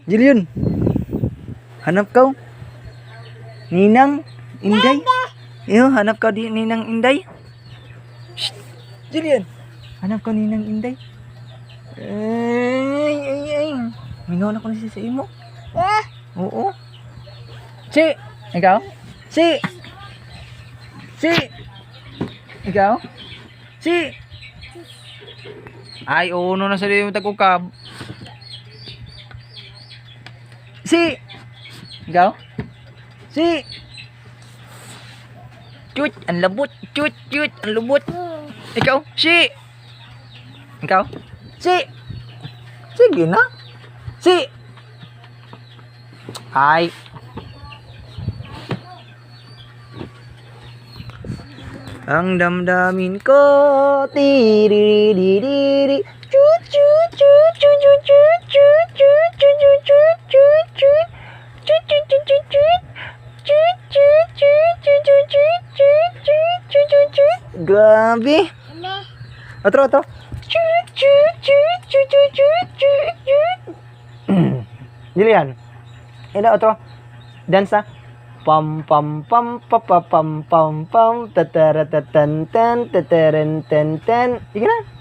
Jillian, hanap kau Ninang Inday. Iyo, hanap kau di Ninang Inday. Shh. Jillian, hanap kau Ninang Inday. Ay. Mingaw na ko na siya sa imo. Oo. Si, ikaw? Si. Ikaw? Si. Ay, uno na sa liyo tagukab. Si. Ikaw? Si. Cut, ang labot. Cut, ang lubot. Ikaw? Si. Ikaw? Si. Sige na. Si. Ay. Ang damdamin ko tiriririri cut cut cut cut cut cut cut cut cut. Grabe. Otro. Jillian. Ini otro. Dansa. Pam pam pam pam pam pam pam tatara tatan tan tataren ten ten. Ikaw na.